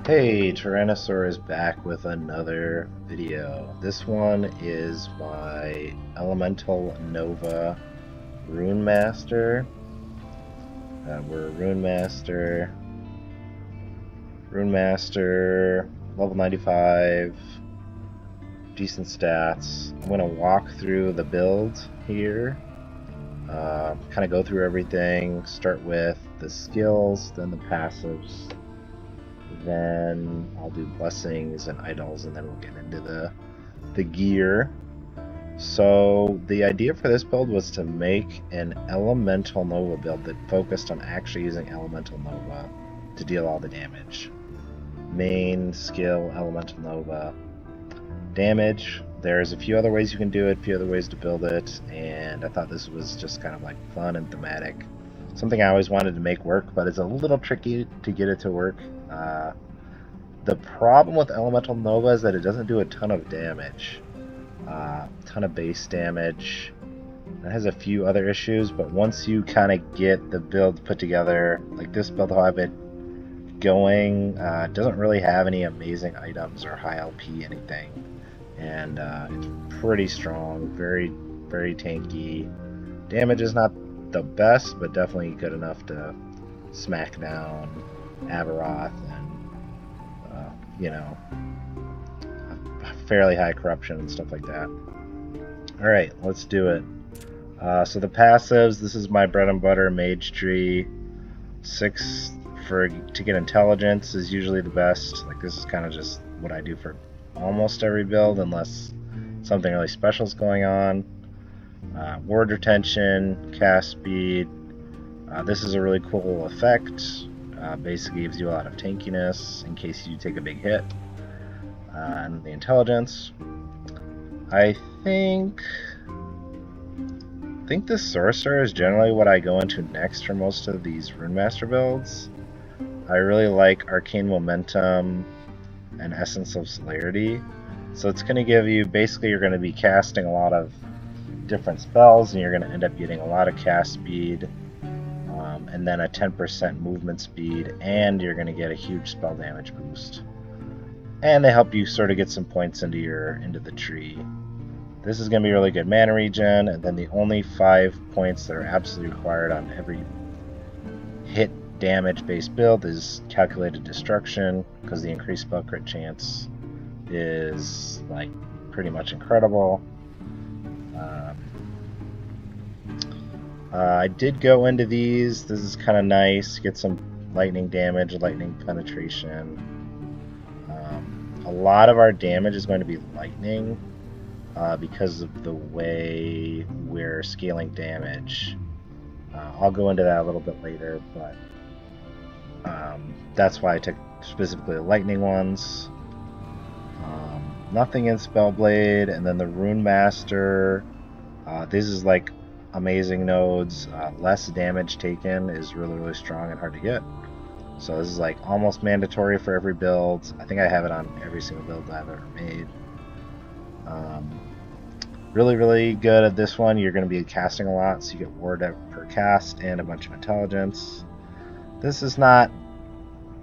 Hey, Terranisaur is back with another video. This one is my Elemental Nova Runemaster. We're Runemaster, level 95, decent stats. I'm going to walk through the build here, kind of go through everything, start with the skills, then the passives. Then I'll do blessings and idols, and then we'll get into the gear. So the idea for this build was to make an Elemental Nova build that focused on actually using Elemental Nova to deal all the damage. Main skill, Elemental Nova. Damage, there's a few other ways you can do it, a few other ways to build it, and I thought this was just kind of like fun and thematic. Something I always wanted to make work, but it's a little tricky to get it to work. The problem with Elemental Nova is that it doesn't do a ton of damage. Ton of base damage. It has a few other issues, but once you kind of get the build put together, like this build, I'll have it going, it doesn't really have any amazing items or high LP anything. And it's pretty strong, very, very tanky. Damage is not the best, but definitely good enough to smack down Avaroth and, you know, fairly high corruption and stuff like that. Alright, let's do it. So the passives, this is my bread and butter mage tree. 6 to get intelligence is usually the best. Like, this is kind of just what I do for almost every build unless something really special is going on. Ward retention, cast speed. This is a really cool effect. Basically gives you a lot of tankiness in case you take a big hit. And the intelligence. I think the sorcerer is generally what I go into next for most of these Runemaster builds. I really like arcane momentum and essence of celerity. So it's going to give you, basically you're going to be casting a lot of different spells and you're going to end up getting a lot of cast speed, and then a 10% movement speed, and you're going to get a huge spell damage boost. And they help you sort of get some points into the tree. This is going to be really good mana regen, and then the only 5 points that are absolutely required on every hit damage based build is calculated destruction, because the increased spell crit chance is like pretty much incredible. I did go into these. This is kind of nice. Get some lightning damage, lightning penetration. A lot of our damage is going to be lightning because of the way we're scaling damage. I'll go into that a little bit later, but that's why I took specifically the lightning ones. Nothing in Spellblade, and then the Runemaster. This is like amazing nodes. Less damage taken is really, really strong and hard to get. So this is like almost mandatory for every build. I think I have it on every single build I've ever made. Really, really good at this one. You're going to be casting a lot, so you get ward per cast and a bunch of intelligence. This is not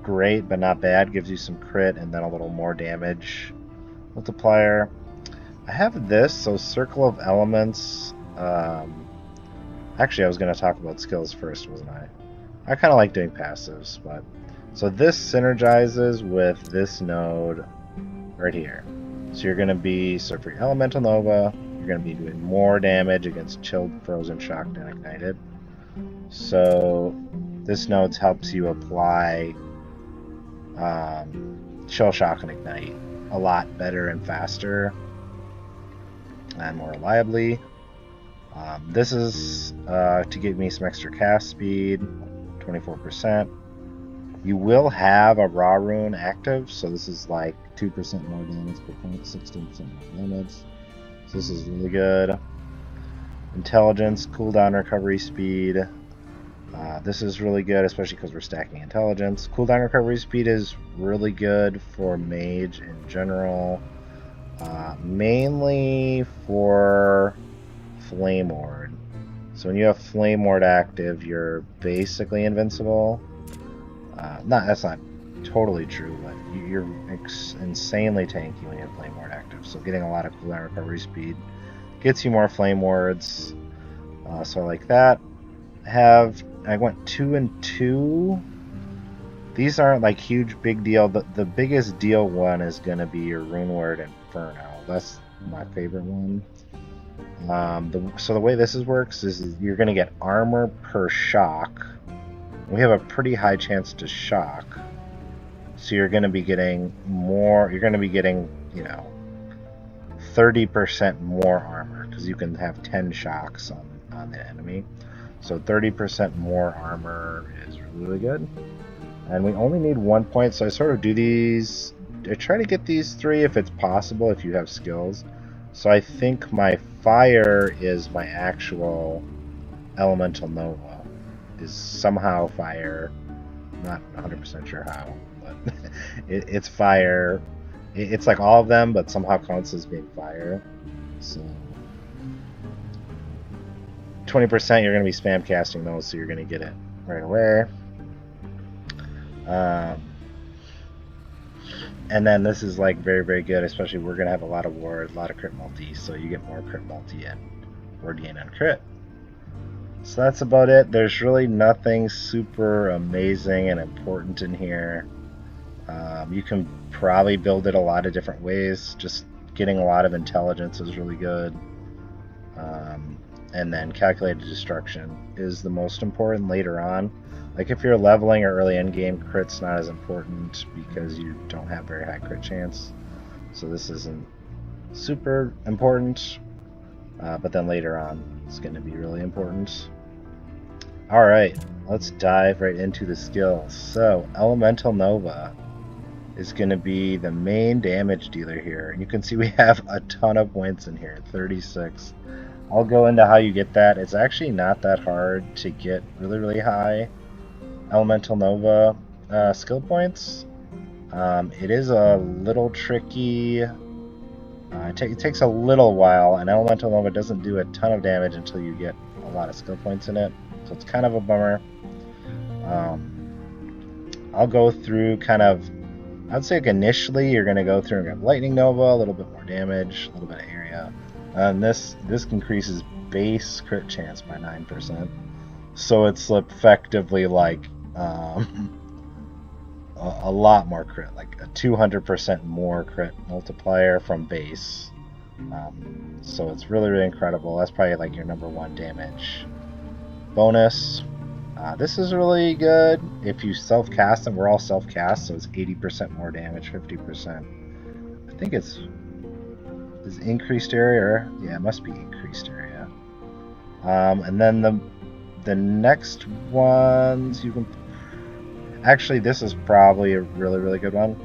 great, but not bad. Gives you some crit and then a little more damage multiplier. I have this, so Circle of Elements. Actually, I was going to talk about skills first, wasn't I? I kind of like doing passives, but so this synergizes with this node right here. So you're going to be, so for your Elemental Nova, you're going to be doing more damage against Chilled, Frozen, Shocked, and Ignited. So this node helps you apply Chill, Shock, and Ignite a lot better and faster and more reliably. This is to give me some extra cast speed, 24%. You will have a raw rune active, so this is like 2% more damage per point, 16% more damage. So this is really good. Intelligence, cooldown recovery speed. This is really good, especially because we're stacking intelligence. Cooldown recovery speed is really good for mage in general, mainly for Flame Ward. So when you have Flame Ward active, you're basically invincible. That's not totally true, but you're insanely tanky when you have Flame Ward active. So getting a lot of cooldown recovery speed gets you more Flame Wards. So I like that. I went 2 and 2. These aren't like huge big deal. The biggest deal one is going to be your Rune Word Inferno. That's my favorite one. So the way this works is you're going to get armor per shock. We have a pretty high chance to shock. So you're going to be getting more. You're going to be getting, 30% more armor because you can have 10 shocks on the enemy. So 30% more armor is really good. And we only need 1 point, so I sort of do these. I try to get these 3 if it's possible, if you have skills. So I think my fire is my actual Elemental Nova. Is somehow fire. Not 100% sure how, but it's fire. It's like all of them, but somehow counts as being fire. So 20% you're going to be spam casting those, so you're going to get it right away. And then this is like very, very good, especially we're going to have a lot of ward, a lot of crit multi, so you get more crit multi and ward gain on crit. So that's about it. There's really nothing super amazing and important in here. You can probably build it a lot of different ways. Just getting a lot of intelligence is really good. And then calculated destruction is the most important later on. Like if you're leveling or early end game, crit's not as important because you don't have very high crit chance. So this isn't super important, but then later on it's going to be really important. Alright, let's dive right into the skills. So Elemental Nova is going to be the main damage dealer here. And you can see we have a ton of points in here, 36. I'll go into how you get that. It's actually not that hard to get really, really high Elemental Nova skill points. It is a little tricky. It takes a little while, and Elemental Nova doesn't do a ton of damage until you get a lot of skill points in it. So it's kind of a bummer. I'll go through kind of, I'd say like initially you're going to go through and get Lightning Nova, a little bit more damage, a little bit of area. And this increases base crit chance by 9%. So it's effectively like a lot more crit, like a 200% more crit multiplier from base. So it's really, really incredible. That's probably like your #1 damage bonus. This is really good if you self-cast, and we're all self-cast, so it's 80% more damage, 50%. I think it's increased area, or yeah, it must be increased area. And then the next ones you can actually, this is probably a really, really good one.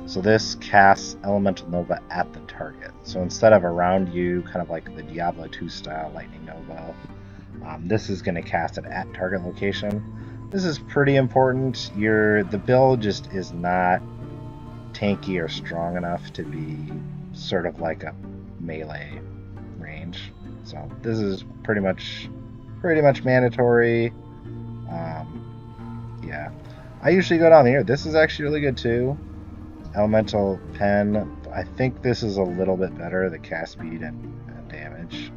So this casts Elemental Nova at the target. So instead of around you, kind of like the Diablo 2 style Lightning Nova, this is going to cast it at target location. This is pretty important. The build just is not tanky or strong enough to be sort of like a melee range. So this is pretty much mandatory. Yeah, I usually go down here. This is actually really good too. Elemental Pen. I think this is a little bit better, the cast speed and damage,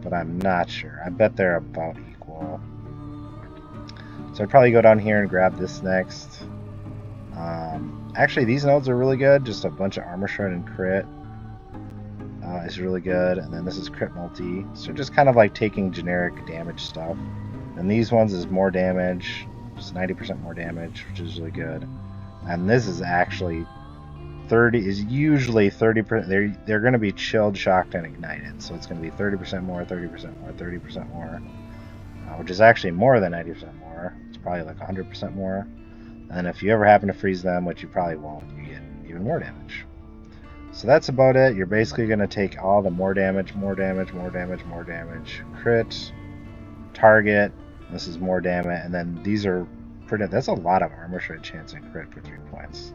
but I'm not sure. I bet they're about equal. So I'd probably go down here and grab this next. Actually, these nodes are really good. Just a bunch of armor shred and crit is really good. And then this is crit multi. So just kind of like taking generic damage stuff. And these ones is more damage, just 90% more damage, which is really good. And this is actually usually 30%. They're going to be chilled, shocked, and ignited. So it's going to be 30% more, 30% more, 30% more, which is actually more than 90% more. It's probably like 100% more. And if you ever happen to freeze them, which you probably won't, you get even more damage. So that's about it. You're basically going to take all the more damage, more damage, more damage, more damage, crit, target. This is more damage, and then these are pretty. That's a lot of armor shred chance and crit for 3 points.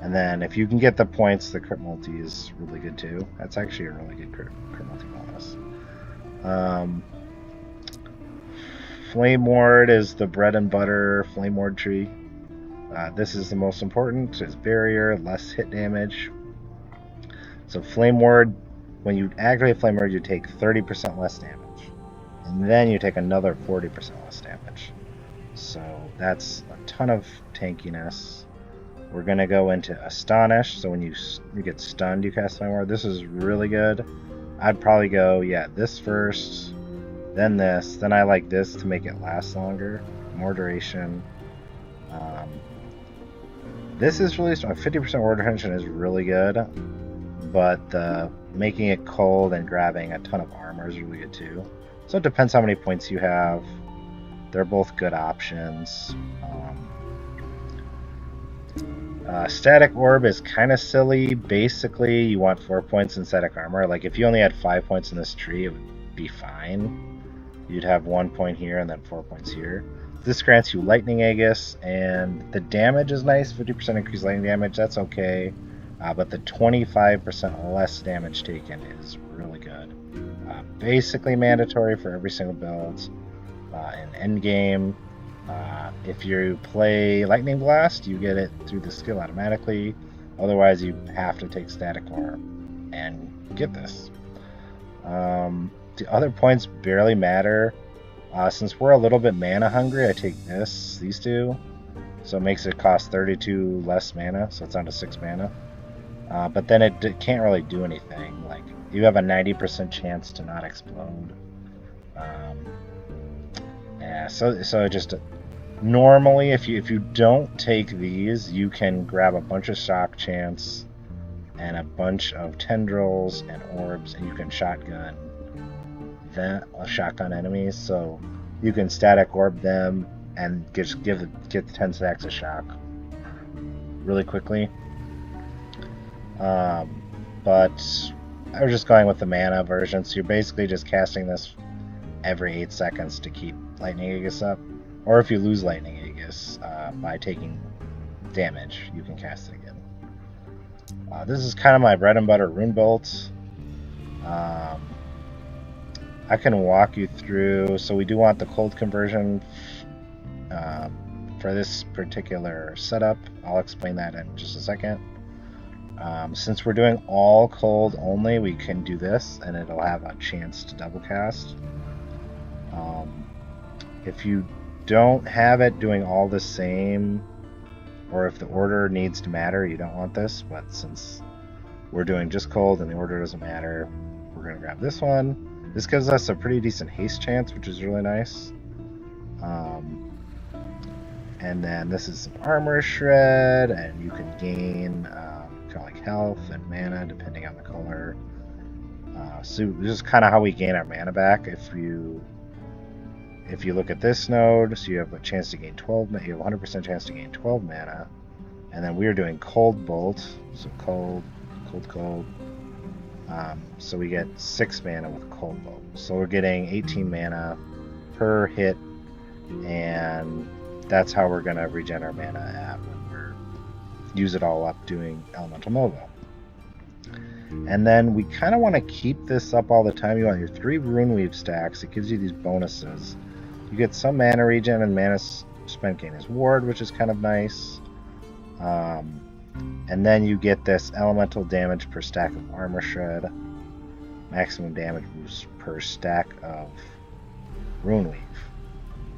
And then if you can get the points, the crit multi is really good too. That's actually a really good crit multi bonus. Flame Ward is the bread and butter Flame Ward tree. This is the most important, is barrier, less hit damage. So Flame Ward, when you activate Flame Ward, you take 30% less damage. And then you take another 40% less damage. So that's a ton of tankiness. We're going to go into Astonish, so when you get stunned, you cast Flame Ward. This is really good. I'd probably go, yeah, this first, then this. Then I like this to make it last longer, more duration. This is really strong. 50% ward retention is really good, but making it cold and grabbing a ton of armor is really good too. So it depends how many points you have. They're both good options. Static Orb is kind of silly. Basically, you want 4 points in static armor. Like, if you only had 5 points in this tree, it would be fine. You'd have 1 point here and then 4 points here. This grants you Lightning Aegis, and the damage is nice. 50% increased lightning damage, that's okay. But the 25% less damage taken is really good. Basically mandatory for every single build. In endgame, if you play Lightning Blast, you get it through the skill automatically. Otherwise, you have to take Static Orb and get this. The other points barely matter. Since we're a little bit mana hungry, I take these two. So it makes it cost 32 less mana, so it's down to 6 mana. But then it can't really do anything. Like, you have a 90% chance to not explode. Yeah, so just normally, if you don't take these, you can grab a bunch of shock chance and a bunch of tendrils and orbs, and you can shotgun enemies. So you can static orb them and get 10 stacks of shock really quickly. But I was just going with the mana version, so you're basically just casting this every 8 seconds to keep Lightning Aegis up. Or if you lose Lightning Aegis by taking damage, you can cast it again. This is kind of my bread and butter Rune Bolt. I can walk you through. So we do want the cold conversion for this particular setup. I'll explain that in just a second. Since we're doing all cold only, we can do this, and it'll have a chance to double cast. If you don't have it doing all the same, or if the order needs to matter, you don't want this, but since we're doing just cold and the order doesn't matter, we're going to grab this one. This gives us a pretty decent haste chance, which is really nice. And then this is some armor shred, and you can gain kind of like health and mana depending on the color. So this is kind of how we gain our mana back. If you look at this node, so you have a chance to gain 12, you have a 100% chance to gain 12 mana, and then we're doing Cold Bolt, so cold. So we get 6 mana with Cold Bolt. So we're getting 18 mana per hit, and that's how we're going to regen our mana when we use it all up doing Elemental Nova. And then we kind of want to keep this up all the time. You want your 3 Rune Weave stacks. It gives you these bonuses. You get some mana regen and mana spent gain as ward, which is kind of nice. And then you get this elemental damage per stack of armor shred, maximum damage boost per stack of Rune Weave.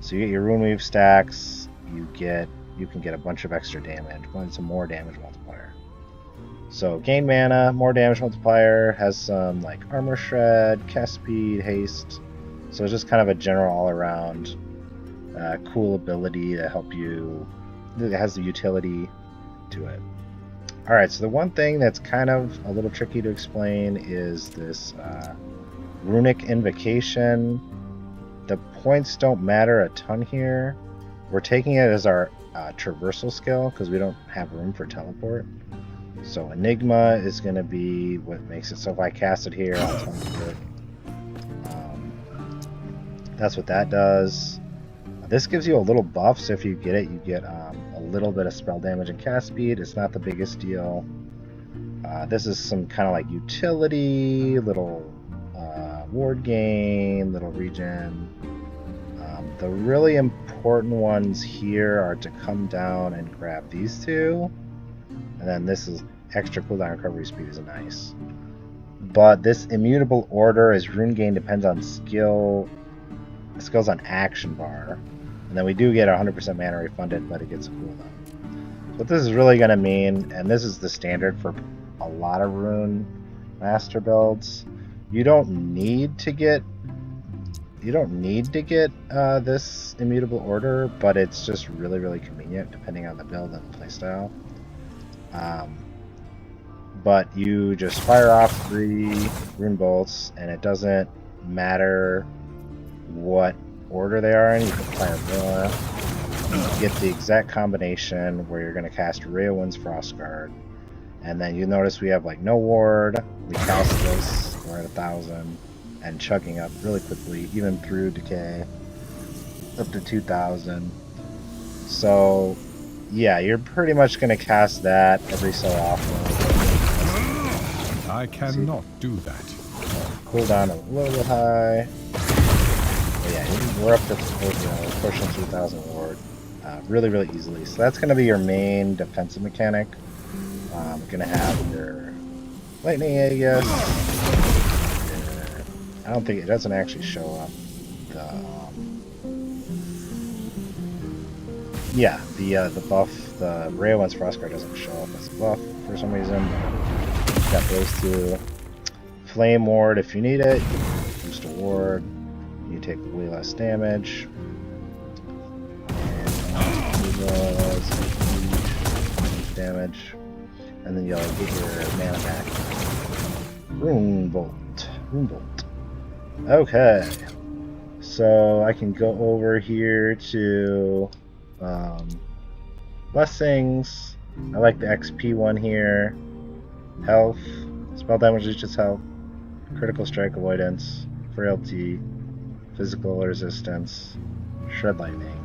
So you get your Rune Weave stacks. You can get a bunch of extra damage, some more damage multiplier. So gain mana, more damage multiplier, has some like armor shred, cast speed, haste. So it's just kind of a general all-around cool ability to help you. It has the utility to it. Alright, so the one thing that's kind of a little tricky to explain is this Runic Invocation. The points don't matter a ton here. We're taking it as our traversal skill because we don't have room for teleport. So Enigma is going to be what makes it. So if I cast it here, I'll teleport. That's what that does. This gives you a little buff, so if you get it, you get a little bit of spell damage and cast speed. It's not the biggest deal. This is some kind of like utility, little ward gain, little regen. The really important ones here are to come down and grab these two. And then this is extra cooldown recovery speed is nice. But this immutable order is rune gain depends on skills on action bar. And then we do get 100% mana refunded, but it gets a cooldown. So what this is really going to mean, and this is the standard for a lot of rune master builds, you don't need to get this immutable order, but it's just really, really convenient depending on the build and the playstyle. But you just fire off 3 rune bolts, and it doesn't matter what order they are in. You can fire more. You get the exact combination where you're going to cast Ray of Wind's Frostguard, and then you notice we have like no ward. We cast this. We're at 1,000 and chugging up really quickly, even through decay, up to 2,000. So yeah, you're pretty much going to cast that every so often. I cannot do that. Cooldown a little bit high. But yeah, we're up to pushing 2,000 ward really, really easily. So that's going to be your main defensive mechanic. You're going to have your lightning, I guess. I don't think it doesn't actually show up. The buff, the Ray of Wind's Frostguard doesn't show up as a buff for some reason. Got those two. Flame Ward if you need it. Boost a ward. You take way less damage. And damage. And then you'll get your mana back. Rune Bolt. Okay. So I can go over here to blessings. I like the XP one here. Health, spell damage reaches health, critical strike avoidance, frailty, physical resistance, shred lightning.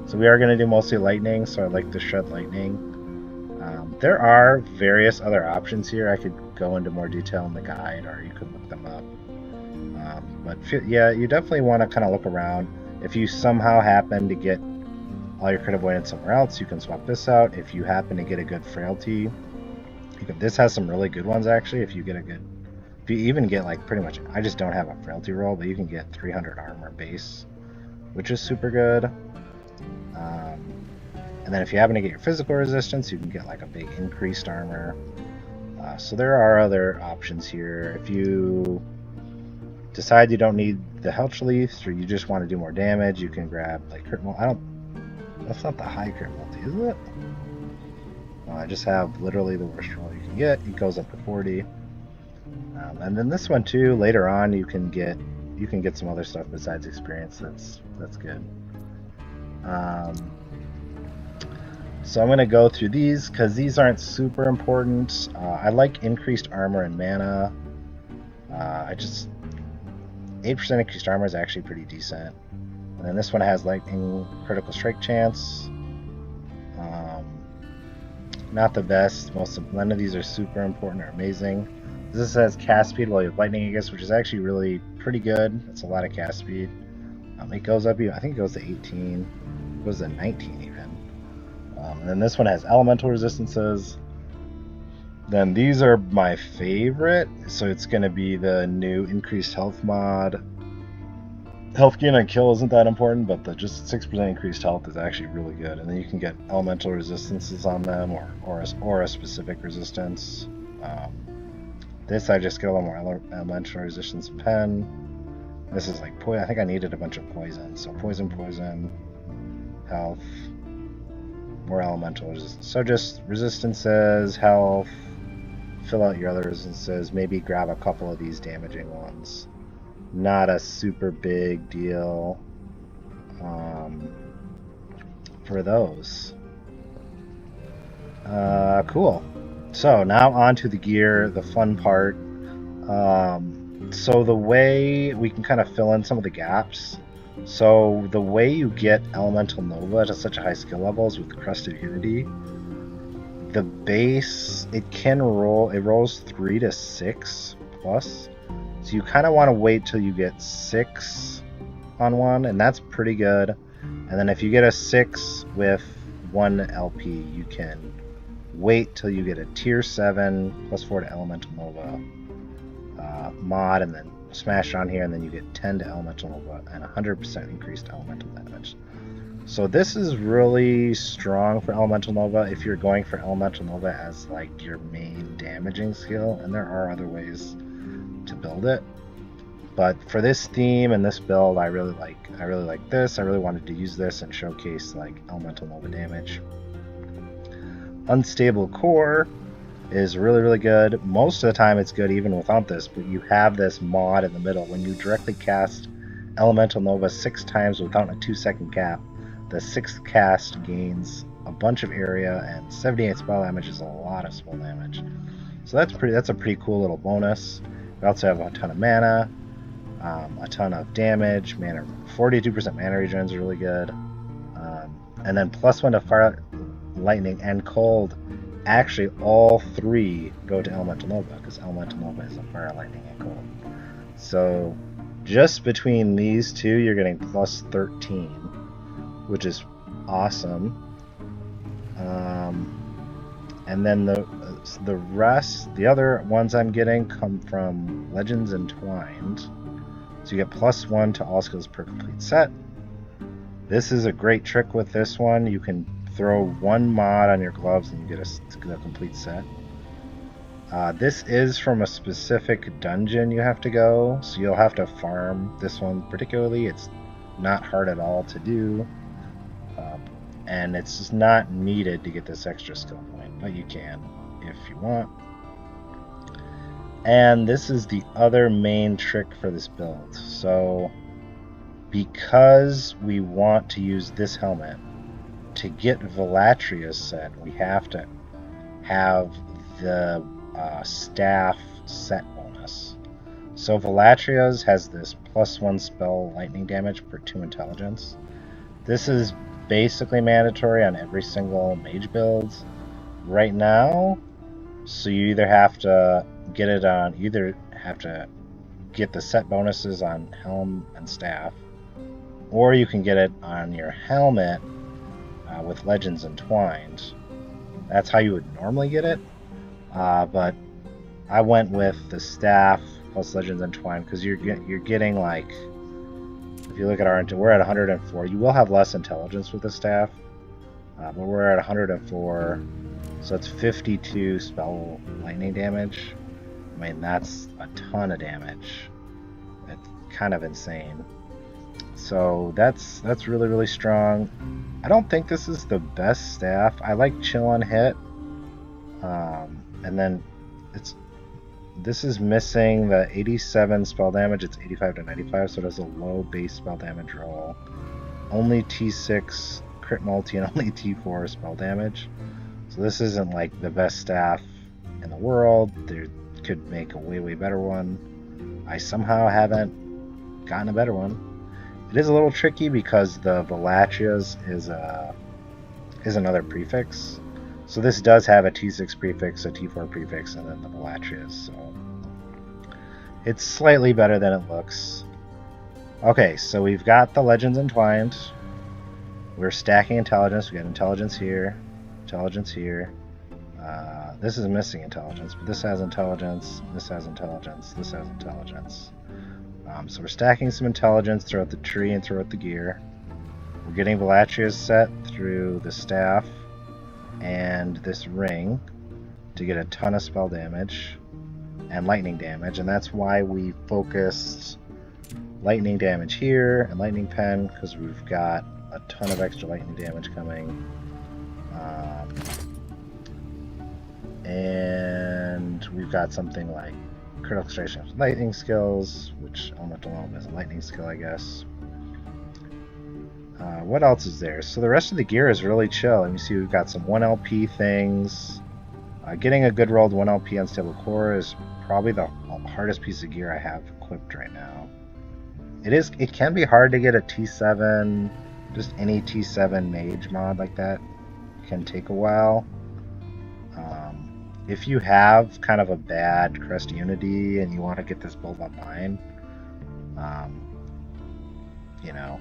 So we are going to do mostly lightning, so I like the shred lightning. There are various other options here. I could go into more detail in the guide, or you could look them up. But yeah, you definitely want to kind of look around. If you somehow happen to get all your crit avoidance somewhere else, you can swap this out. If you happen to get a good frailty, this has some really good ones actually. If you even get like pretty much, I just don't have a frailty roll, but you can get 300 armor base, which is super good. And then if you happen to get your physical resistance, you can get like a big increased armor. So there are other options here. If you decide you don't need the health reliefs, or you just want to do more damage, you can grab like crit multi. That's not the high crit multi, is it? I just have literally the worst roll you can get. It goes up to 40. And then this one too, later on you can get some other stuff besides experience. That's good. So I'm going to go through these because these aren't super important. I like increased armor and mana. 8% increased armor is actually pretty decent. And then this one has lightning critical strike chance. Not the best. None of these are super important or amazing. This has cast speed while you have lightning, I guess, which is actually really pretty good. It's a lot of cast speed. It goes up, I think it goes to 18. It goes to 19 even. And then this one has elemental resistances. Then these are my favorite. So it's going to be the new increased health mod. Health gain on kill isn't that important, but the just 6% increased health is actually really good. And then you can get elemental resistances on them, or a specific resistance. This I just get a little more elemental resistance pen. This is like poison. I think I needed a bunch of poison. So poison, health, more elemental resistance. So just resistances, health, fill out your other resistances, maybe grab a couple of these damaging ones. Not a super big deal for those. Cool. So now on to the gear, the fun part. So the way we can kind of fill in some of the gaps. So the way you get Elemental Nova to such a high skill levels with the Crest of Unity, the base, it rolls 3 to 6 plus. So you kind of want to wait till you get 6 on one, and that's pretty good. And then if you get a 6 with 1 LP, you can wait till you get a tier 7 +4 to Elemental Nova mod, and then smash on here, and then you get 10 to Elemental Nova and 100% increased elemental damage. So this is really strong for Elemental Nova if you're going for Elemental Nova as like your main damaging skill, and there are other ways to build it. But for this theme and this build, I really like this. I really wanted to use this and showcase like Elemental Nova damage. Unstable Core is really good. Most of the time it's good even without this, but you have this mod in the middle. When you directly cast Elemental Nova 6 times without a 2-second cap, the 6th cast gains a bunch of area, and 78 spell damage is a lot of spell damage. So that's a pretty cool little bonus. We also have a ton of mana, a ton of damage, 42% mana regen is really good, and then +1 to fire, lightning, and cold. Actually, all 3 go to Elemental Nova because Elemental Nova is a fire, lightning, and cold. So just between these two, you're getting +13, which is awesome. And then the rest, the other ones I'm getting come from Legends Entwined. So you get +1 to all skills per complete set. This is a great trick with this one. You can throw 1 mod on your gloves and you get a complete set. This is from a specific dungeon you have to go, so you'll have to farm this one particularly. It's not hard at all to do, and it's just not needed to get this extra skill point, but you can if you want. And this is the other main trick for this build. So because we want to use this helmet, to get Valatria's set, we have to have the staff set bonus. So Valatria's has this +1 spell lightning damage per 2 intelligence. This is basically mandatory on every single mage build right now. So you either have to get it on, get the set bonuses on helm and staff, or you can get it on your helmet with Legends Entwined. That's how you would normally get it, but I went with the staff plus Legends Entwined because you're getting, like, if you look at we're at 104. You will have less intelligence with the staff, but we're at 104, so it's 52 spell lightning damage. I mean, that's a ton of damage. It's kind of insane. So that's really strong. I don't think this is the best staff. I like chill on hit, and then this is missing the 87 spell damage. It's 85 to 95, so it has a low base spell damage roll. Only T6 crit multi and only T4 spell damage. So this isn't like the best staff in the world. They could make a way better one. I somehow haven't gotten a better one. It is a little tricky because the Valatria's is another prefix. So this does have a T6 prefix, a T4 prefix, and then the Valatria's. So it's slightly better than it looks. Okay, so we've got the Legends Entwined. We're stacking intelligence. We got intelligence here, intelligence here. This is missing intelligence, but this has intelligence, this has intelligence, this has intelligence. So we're stacking some intelligence throughout the tree and throughout the gear. We're getting Valatria's set through the staff and this ring to get a ton of spell damage and lightning damage, and that's why we focused lightning damage here and lightning pen, because we've got a ton of extra lightning damage coming. And we've got something like critical strike with lightning skills, which Elemental Nova is a lightning skill, I guess. What else is there? So the rest of the gear is really chill. And you see we've got some 1 LP things. Getting a good rolled 1 LP Unstable Core is probably the hardest piece of gear I have equipped right now. It can be hard to get a T7, just any T7 mage mod like that can take a while. If you have kind of a bad Crest Unity and you want to get this build online, you know,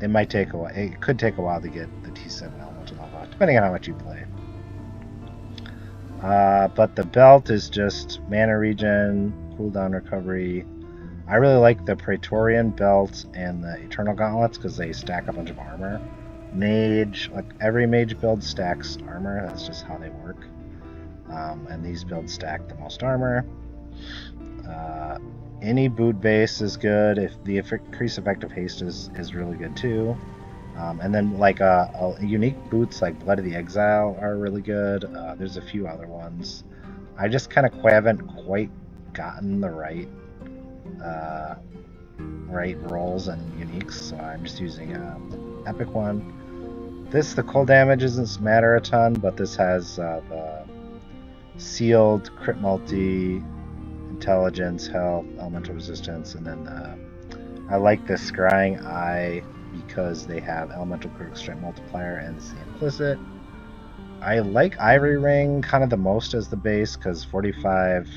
it might take a while. It could take a while to get the T7 Elemental Nova, depending on how much you play. But the belt is just mana regen, cooldown recovery. I really like the Praetorian belt and the Eternal Gauntlets because they stack a bunch of armor. Mage, like every mage build stacks armor. That's just how they work. And these builds stack the most armor. Any boot base is good. If the increased effective haste is really good too. And then like unique boots like Blood of the Exile are really good. There's a few other ones. I just kind of haven't quite gotten the right rolls and uniques, so I'm just using an Epic one. The cold damage doesn't matter a ton, but this has the sealed crit multi, intelligence, health, elemental resistance, and then I like the Scrying Eye because they have elemental critical strength multiplier and it's the implicit. I like Ivory Ring kind of the most as the base because 45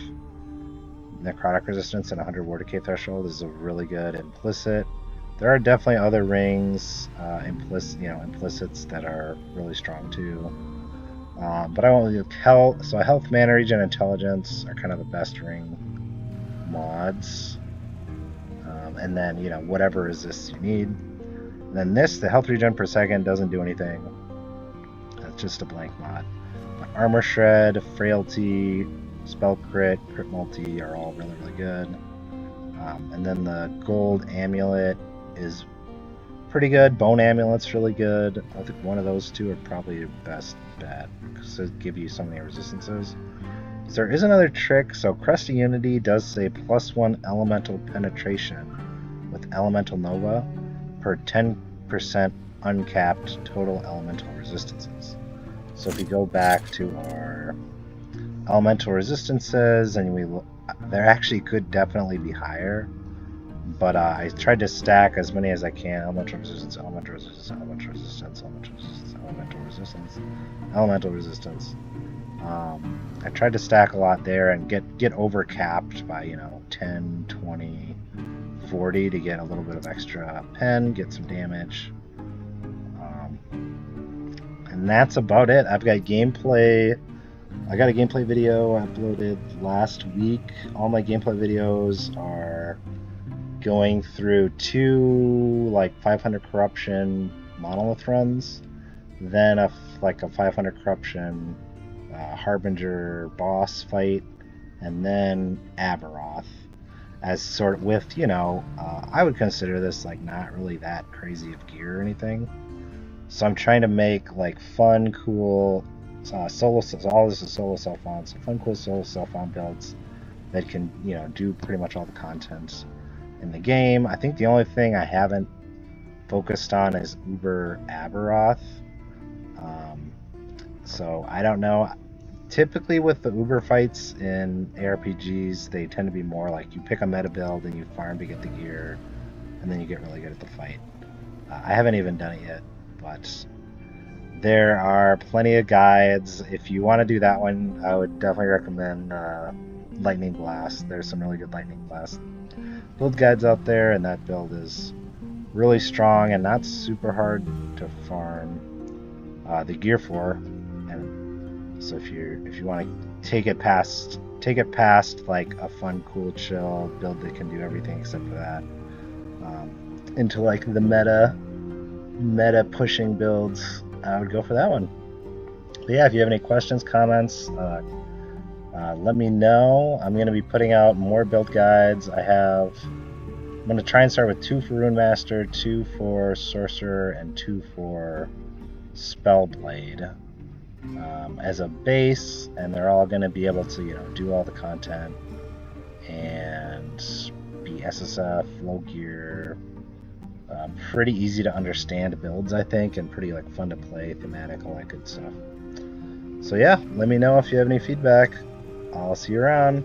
necrotic resistance and 100 war decay threshold is a really good implicit. There are definitely other rings, implicits that are really strong too. But I won't with health. So health, mana regen, intelligence are kind of the best ring mods. And then whatever resist you need. And then the health regen per second doesn't do anything. That's just a blank mod. But armor shred, frailty, spell crit, crit multi are all really good. And then the gold amulet is pretty good. Bone amulet's really good. I think one of those two are probably your best bet because they give you so many resistances. So there is another trick. So Crest of Unity does say +1 elemental penetration with Elemental Nova per 10% uncapped total elemental resistances. So if you go back to our elemental resistances and we look, there actually could definitely be higher, but I tried to stack as many as I can. Elemental resistance, elemental resistance, elemental resistance, elemental resistance, elemental resistance, elemental resistance. I tried to stack a lot there and get over capped by 10, 20, 40 to get a little bit of extra pen, get some damage. And that's about it. I've got gameplay. I got a gameplay video uploaded last week. All my gameplay videos are going through 2 500 corruption monolith runs, then a 500 corruption Harbinger boss fight, and then Aberoth as sort of with I would consider this not really that crazy of gear or anything. So I'm trying to make fun, cool solo. So all this is solo self-on. So fun, cool solo self-on builds that can do pretty much all the content in the game. I think the only thing I haven't focused on is Uber Aberoth. So I don't know. Typically with the Uber fights in ARPGs, they tend to be more you pick a meta build and you farm to get the gear, and then you get really good at the fight. I haven't even done it yet, but there are plenty of guides. If you want to do that one, I would definitely recommend Lightning Blast. There's some really good Lightning Blast build guides out there, and that build is really strong and not super hard to farm the gear for. And so if you want to take it past a fun, cool, chill build that can do everything except for that, into the meta pushing builds, I would go for that one. But yeah, if you have any questions, comments, let me know. I'm going to be putting out more build guides. I'm going to try and start with 2 for Runemaster, 2 for Sorcerer, and 2 for Spellblade as a base, and they're all going to be able to do all the content and be SSF, low gear, pretty easy to understand builds, I think, and pretty fun to play, thematic, all that good stuff. So yeah, let me know if you have any feedback. I'll see you around.